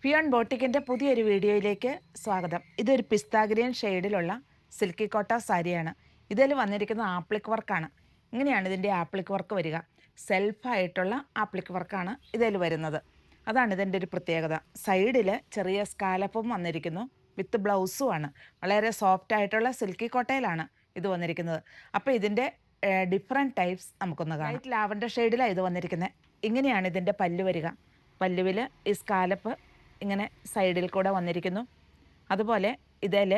ഫിയോൺ ബോട്ടിക്കിൻ്റെ പുതിയൊരു വീഡിയോയിലേക്ക് സ്വാഗതം. ഇതൊരു പിസ്ത ഗ്രീൻ ഷെയ്ഡിലുള്ള സിൽക്കി കോട്ട സാരിയാണ്. ഇതിൽ വന്നിരിക്കുന്ന ആപ്ലിക് വർക്കാണ്. ഇങ്ങനെയാണ് ഇതിൻ്റെ ആപ്ലിക് വർക്ക് വരിക. സെൽഫായിട്ടുള്ള ആപ്ലിക് വർക്കാണ് ഇതിൽ വരുന്നത്. അതാണ് ഇതിൻ്റെ ഒരു പ്രത്യേകത. സൈഡിൽ ചെറിയ സ്കാലപ്പും വന്നിരിക്കുന്നു, വിത്ത് ബ്ലൗസുമാണ്. വളരെ സോഫ്റ്റ് ആയിട്ടുള്ള സിൽക്കി കോട്ടയിലാണ് ഇത് വന്നിരിക്കുന്നത്. അപ്പോൾ ഇതിൻ്റെ ഡിഫറെൻറ്റ് ടൈപ്സ് നമുക്കൊന്ന് കാണാം. ലൈറ്റ് ലാവൻഡർ ഷെയ്ഡിലാണ് ഇത് വന്നിരിക്കുന്നത്. ഇങ്ങനെയാണ് ഇതിൻ്റെ പല്ല് വരിക. പല്ലുവിൽ ഈ സ്കാലപ്പ് ഇങ്ങനെ സൈഡിൽ കൂടെ വന്നിരിക്കുന്നു. അതുപോലെ ഇതിൽ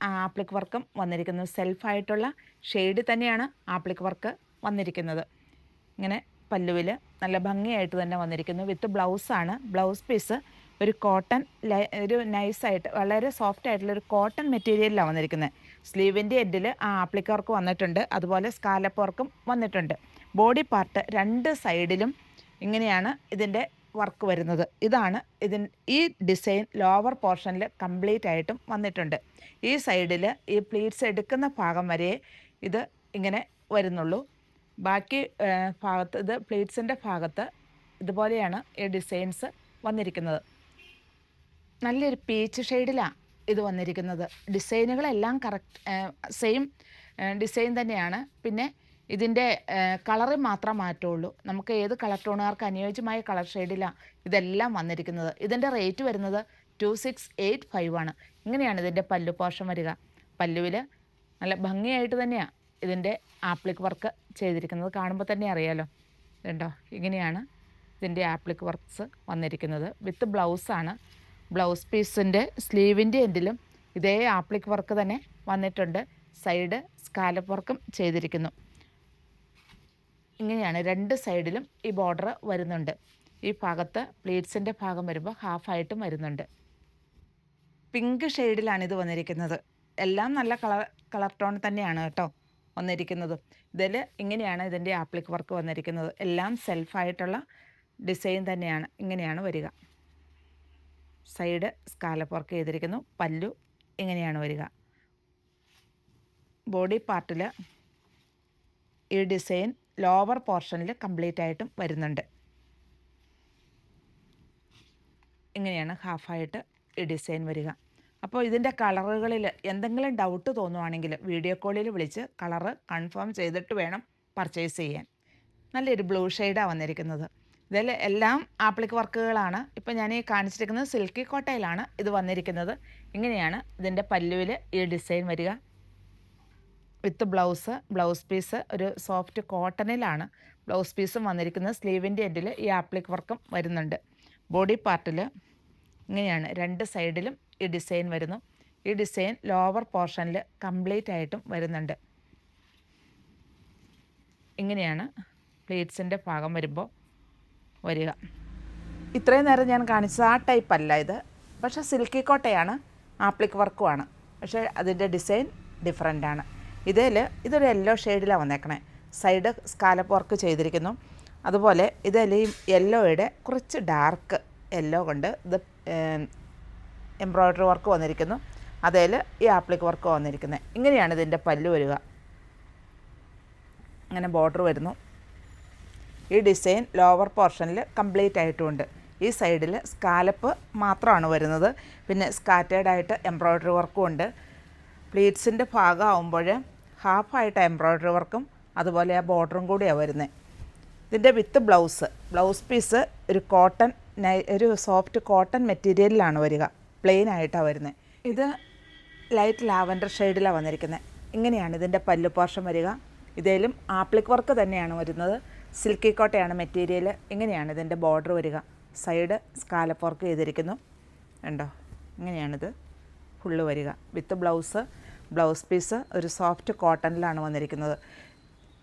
ആപ്ലിക് വർക്കും വന്നിരിക്കുന്നു. സെൽഫായിട്ടുള്ള ഷെയ്ഡ് തന്നെയാണ് ആപ്ലിക് വർക്ക് വന്നിരിക്കുന്നത്. ഇങ്ങനെ പല്ലുവിൽ നല്ല ഭംഗിയായിട്ട് തന്നെ വന്നിരിക്കുന്നു. വിത്ത് ബ്ലൗസാണ്. ബ്ലൗസ് പീസ് ഒരു കോട്ടൺ ഒരു നൈസായിട്ട് വളരെ സോഫ്റ്റ് ആയിട്ടുള്ളൊരു കോട്ടൺ മെറ്റീരിയലിലാണ് വന്നിരിക്കുന്നത്. സ്ലീവിൻ്റെ എൻഡിൽ ആ ആപ്ലിക് വർക്ക് വന്നിട്ടുണ്ട്. അതുപോലെ സ്കാലപ്പ് വർക്കും വന്നിട്ടുണ്ട്. ബോഡി പാർട്ട് രണ്ട് സൈഡിലും ഇങ്ങനെയാണ് ഇതിൻ്റെ വർക്ക് വരുന്നത്. ഇതാണ് ഈ ഡിസൈൻ ലോവർ പോർഷനിൽ കംപ്ലീറ്റ് ആയിട്ടും വന്നിട്ടുണ്ട്. ഈ സൈഡിൽ ഈ പ്ലീറ്റ്സ് എടുക്കുന്ന ഭാഗം വരെ ഇത് ഇങ്ങനെ വരുന്നുള്ളൂ. ബാക്കി ഭാഗത്ത് ഇത് പ്ലീറ്റ്സിൻ്റെ ഭാഗത്ത് ഇതുപോലെയാണ് ഈ ഡിസൈൻസ് വന്നിരിക്കുന്നത്. നല്ലൊരു പീച്ച് ഷെയ്ഡിലാണ് ഇത് വന്നിരിക്കുന്നത്. ഡിസൈനുകളെല്ലാം സെയിം ഡിസൈൻ തന്നെയാണ്. പിന്നെ ഇതിൻ്റെ കളറ് മാത്രം മാറ്റമുള്ളൂ. നമുക്ക് ഏത് കളർ ടോണുകാർക്ക് അനുയോജ്യമായ കളർ ഷെയ്ഡിലാണ് ഇതെല്ലാം വന്നിരിക്കുന്നത്. ഇതിൻ്റെ റേറ്റ് വരുന്നത് 2685 ആണ്. ഇങ്ങനെയാണ് ഇതിൻ്റെ പല്ലു പോർഷൻ വരിക. പല്ലുവിൽ നല്ല ഭംഗിയായിട്ട് തന്നെയാണ് ഇതിൻ്റെ ആപ്ലിക് വർക്ക് ചെയ്തിരിക്കുന്നത്. കാണുമ്പോൾ തന്നെ അറിയാലോ. ഇതുണ്ടോ, ഇങ്ങനെയാണ് ഇതിൻ്റെ ആപ്ലിക് വർക്ക്സ് വന്നിരിക്കുന്നത്. വിത്ത് ബ്ലൗസാണ്. ബ്ലൗസ് പീസിൻ്റെ സ്ലീവിൻ്റെ എൻഡിലും ഇതേ ആപ്ലിക് വർക്ക് തന്നെ വന്നിട്ടുണ്ട്. സൈഡ് സ്കാലപ്പ് വർക്കും ചെയ്തിരിക്കുന്നു. ഇങ്ങനെയാണ് രണ്ട് സൈഡിലും ഈ ബോർഡർ വരുന്നുണ്ട്. ഈ ഭാഗത്ത് പ്ലീറ്റ്സിൻ്റെ ഭാഗം വരുമ്പോൾ ഹാഫായിട്ടും വരുന്നുണ്ട്. പിങ്ക് ഷെയ്ഡിലാണ് ഇത് വന്നിരിക്കുന്നത്. എല്ലാം നല്ല കളർ ടോൺ തന്നെയാണ് കേട്ടോ വന്നിരിക്കുന്നത്. ഇതിൽ ഇങ്ങനെയാണ് ഇതിൻ്റെ ആപ്ലിക് വർക്ക് വന്നിരിക്കുന്നത്. എല്ലാം സെൽഫായിട്ടുള്ള ഡിസൈൻ തന്നെയാണ്. ഇങ്ങനെയാണ് വരിക. സൈഡ് സ്കാലപ്പ് വർക്ക് ചെയ്തിരിക്കുന്നു. പല്ലു ഇങ്ങനെയാണ് വരിക. ബോഡി പാർട്ടിൽ ഈ ഡിസൈൻ ലോവർ പോർഷനിൽ കംപ്ലീറ്റ് ആയിട്ടും വരുന്നുണ്ട്. ഇങ്ങനെയാണ് ഹാഫായിട്ട് ഈ ഡിസൈൻ വരിക. അപ്പോൾ ഇതിൻ്റെ കളറുകളിൽ എന്തെങ്കിലും ഡൗട്ട് തോന്നുവാണെങ്കിൽ വീഡിയോ കോളിൽ വിളിച്ച് കളറ് കൺഫേം ചെയ്തിട്ട് വേണം പർച്ചേസ് ചെയ്യാൻ. നല്ലൊരു ബ്ലൂ ഷെയ്ഡാണ് വന്നിരിക്കുന്നത്. ഇതിൽ എല്ലാം ആപ്ലിക് വർക്കുകളാണ്. ഇപ്പോൾ ഞാൻ ഈ കാണിച്ചിരിക്കുന്നത് സിൽക്കി കോട്ടയിലാണ് ഇത് വന്നിരിക്കുന്നത്. ഇങ്ങനെയാണ് ഇതിൻ്റെ പല്ലുവിൽ ഈ ഡിസൈൻ വരിക. വിത്ത് ബ്ലൗസ് പീസ് ഒരു സോഫ്റ്റ് കോട്ടണിലാണ് ബ്ലൗസ് പീസും വന്നിരിക്കുന്നത്. സ്ലീവിൻ്റെ എൻഡിൽ ഈ ആപ്ലിക് വർക്കും വരുന്നുണ്ട്. ബോഡി പാർട്ടിൽ ഇങ്ങനെയാണ് രണ്ട് സൈഡിലും ഈ ഡിസൈൻ വരുന്നു. ഈ ഡിസൈൻ ലോവർ പോർഷനിൽ കംപ്ലീറ്റ് ആയിട്ടും വരുന്നുണ്ട്. ഇങ്ങനെയാണ് പ്ലീറ്റ്സിൻ്റെ ഭാഗം വരുമ്പോൾ വരിക. ഇത്രയും നേരം ഞാൻ കാണിച്ചത് ആ ടൈപ്പ് അല്ല ഇത്. പക്ഷേ സിൽക്കി കോട്ടയാണ്, ആപ്ലിക് വർക്കുമാണ്. പക്ഷേ അതിൻ്റെ ഡിസൈൻ ഡിഫറെൻ്റാണ്. ഇതൊരു യെല്ലോ ഷെയ്ഡിലാണ് വന്നേക്കണേ. സൈഡ് സ്കാലപ്പ് വർക്ക് ചെയ്തിരിക്കുന്നു. അതുപോലെ ഇതിൽ ഈ യെല്ലോയുടെ കുറച്ച് ഡാർക്ക് യെല്ലോ കൊണ്ട് ഇത് എംബ്രോയ്ഡറി വർക്ക് വന്നിരിക്കുന്നു. അതിൽ ഈ ആപ്ലിക് വർക്ക് വന്നിരിക്കുന്നത്. ഇങ്ങനെയാണ് ഇതിൻ്റെ പല്ല് വരിക. അങ്ങനെ ബോർഡർ വരുന്നു. ഈ ഡിസൈൻ ലോവർ പോർഷനിൽ കംപ്ലീറ്റ് ആയിട്ടുമുണ്ട്. ഈ സൈഡിൽ സ്കാലപ്പ് മാത്രമാണ് വരുന്നത്. പിന്നെ സ്കാറ്റേഡായിട്ട് എംബ്രോയ്ഡറി വർക്കും ഉണ്ട്. പ്ലീറ്റ്സിൻ്റെ ഭാഗമാകുമ്പോൾ ഹാഫായിട്ട് എംബ്രോയ്ഡറി വർക്കും അതുപോലെ ആ ബോർഡറും കൂടിയാണ് വരുന്നത്. ഇതിൻ്റെ വിത്ത് ബ്ലൗസ് പീസ് ഒരു സോഫ്റ്റ് കോട്ടൺ മെറ്റീരിയലിലാണ് വരിക. പ്ലെയിൻ ആയിട്ടാണ് വരുന്നത്. ഇത് ലൈറ്റ് ലാവൻഡർ ഷെയ്ഡിലാണ് വന്നിരിക്കുന്നത്. ഇങ്ങനെയാണ് ഇതിൻ്റെ പല്ലു പോർഷൻ വരിക. ഇതിലും ആപ്ലിക് വർക്ക് തന്നെയാണ് വരുന്നത്. സിൽക്കി കോട്ടയാണ് മെറ്റീരിയൽ. ഇങ്ങനെയാണ് ഇതിൻ്റെ ബോർഡർ വരിക. സൈഡ് സ്കാലപ്പ് വർക്ക് ചെയ്തിരിക്കുന്നു. ഉണ്ടോ, ഇങ്ങനെയാണിത് ഫുള്ള് വരിക. വിത്ത് ബ്ലൗസ് പീസ് ഒരു സോഫ്റ്റ് കോട്ടണിലാണ് വന്നിരിക്കുന്നത്.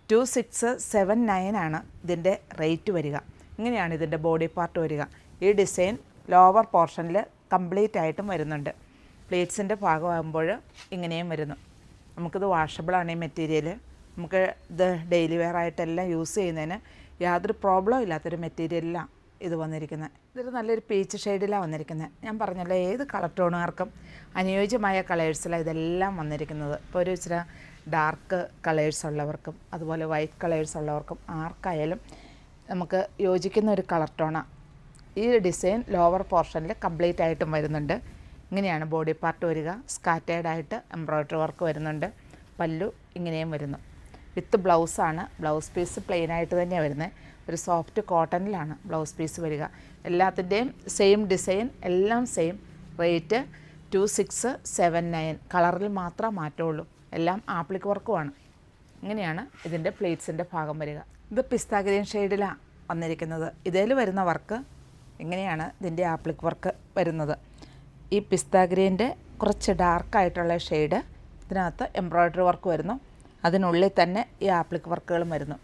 2679 ആണ് ഇതിൻ്റെ റേറ്റ് വരിക. ഇങ്ങനെയാണ് ഇതിൻ്റെ ബോഡി പാർട്ട് വരിക. ഈ ഡിസൈൻ ലോവർ പോർഷനിൽ കംപ്ലീറ്റ് ആയിട്ടും വരുന്നുണ്ട്. പ്ലേറ്റ്സിൻ്റെ ഭാഗമാകുമ്പോൾ ഇങ്ങനെയും വരുന്നു. നമുക്കിത് വാഷബിളാണ് ഈ മെറ്റീരിയൽ. നമുക്ക് ഇത് ഡെയിലി വെയർ ആയിട്ടെല്ലാം യൂസ് ചെയ്യുന്നതിന് യാതൊരു പ്രോബ്ലം ഇല്ലാത്തൊരു മെറ്റീരിയലിലാണ് ഇത് വന്നിരിക്കുന്നത്. ഇതൊരു നല്ലൊരു പീച്ച് ഷെയ്ഡിലാണ് വന്നിരിക്കുന്നത്. ഞാൻ പറഞ്ഞല്ലോ, ഏത് കളർ ടോണുകാർക്കും അനുയോജ്യമായ കളേഴ്സിലാണ് ഇതെല്ലാം വന്നിരിക്കുന്നത്. ഇപ്പോൾ ഒരു ഇച്ചിരി ഡാർക്ക് കളേഴ്സ് ഉള്ളവർക്കും അതുപോലെ വൈറ്റ് കളേഴ്സ് ഉള്ളവർക്കും ആർക്കായാലും നമുക്ക് യോജിക്കുന്ന ഒരു കളർ ടോണാണ് ഈ ഡിസൈൻ ലോവർ പോർഷനിൽ കംപ്ലീറ്റ് ആയിട്ടും വരുന്നുണ്ട്. ഇങ്ങനെയാണ് ബോഡി പാർട്ട് വരിക. സ്കാറ്റേർഡ് ആയിട്ട് എംബ്രോയ്ഡറി വർക്ക് വരുന്നുണ്ട്. പല്ലു ഇങ്ങനെയും വരുന്നു. വിത്ത് ബ്ലൗസാണ്. ബ്ലൗസ് പീസ് പ്ലെയിൻ ആയിട്ട് തന്നെയാണ് വരുന്നത്. ഒരു സോഫ്റ്റ് കോട്ടണിലാണ് ബ്ലൗസ് പീസ് വരിക. എല്ലാത്തിൻ്റെയും സെയിം ഡിസൈൻ, എല്ലാം സെയിം. റേറ്റ് 2679. കളറിൽ മാത്രമേ മാറ്റമുള്ളൂ. എല്ലാം ആപ്ലിക് വർക്കുമാണ്. ഇങ്ങനെയാണ് ഇതിൻ്റെ പ്ലേറ്റ്സിൻ്റെ ഭാഗം വരിക. ഇത് പിസ്ത ഗ്രീൻ ഷെയ്ഡിലാണ് വന്നിരിക്കുന്നത്. ഇതിൽ വരുന്ന വർക്ക് ഇങ്ങനെയാണ് ഇതിൻ്റെ ആപ്ലിക് വർക്ക് വരുന്നത്. ഈ പിസ്ത ഗ്രീൻ്റെ കുറച്ച് ഡാർക്കായിട്ടുള്ള ഷെയ്ഡ് ഇതിനകത്ത് എംബ്രോയ്ഡറി വർക്ക് വരുന്നു. അതിനുള്ളിൽ തന്നെ ഈ ആപ്ലിക് വർക്കുകളും വരുന്നു.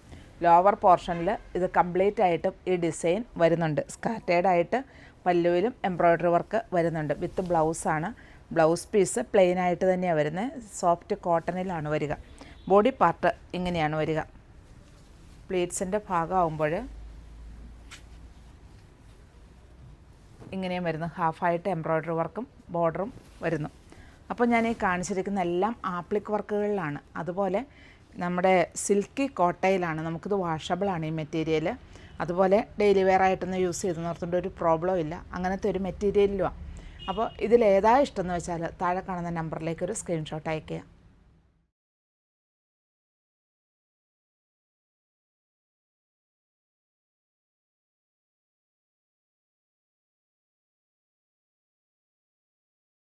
ലോവർ പോർഷനിൽ ഇത് കംപ്ലീറ്റ് ആയിട്ടും ഈ ഡിസൈൻ വരുന്നുണ്ട്. സ്കാറ്റേർഡ് ആയിട്ട് പല്ലുവിലും എംബ്രോയ്ഡറി വർക്ക് വരുന്നുണ്ട്. വിത്ത് ബ്ലൗസാണ്. ബ്ലൗസ് പീസ് പ്ലെയിൻ ആയിട്ട് തന്നെയാണ് വരുന്നത്. സോഫ്റ്റ് കോട്ടണിലാണ് വരിക. ബോഡി പാർട്ട് ഇങ്ങനെയാണ് വരിക. പ്ലീറ്റ്സിൻ്റെ ഭാഗമാകുമ്പോൾ ഇങ്ങനെയും വരുന്നു. ഹാഫായിട്ട് എംബ്രോയ്ഡറി വർക്കും ബോർഡറും വരുന്നു. അപ്പോൾ ഞാൻ ഈ കാണിച്ചിരിക്കുന്ന എല്ലാം ആപ്ലിക് വർക്കുകളിലാണ്. അതുപോലെ നമ്മുടെ സിൽക്കി കോട്ടയിലാണ്. നമുക്കിത് വാഷബിളാണ് ഈ മെറ്റീരിയൽ. അതുപോലെ ഡെയിലി വെയർ ആയിട്ടൊന്ന് യൂസ് ചെയ്ത് നിർത്തേണ്ട ഒരു പ്രോബ്ലം ഇല്ല. അങ്ങനത്തെ ഒരു മെറ്റീരിയലുമാണ്. അപ്പോൾ ഇതിലേതാ ഇഷ്ടമെന്ന് വെച്ചാൽ താഴെ കാണുന്ന നമ്പറിലേക്ക് ഒരു സ്ക്രീൻഷോട്ട് അയയ്ക്കുക.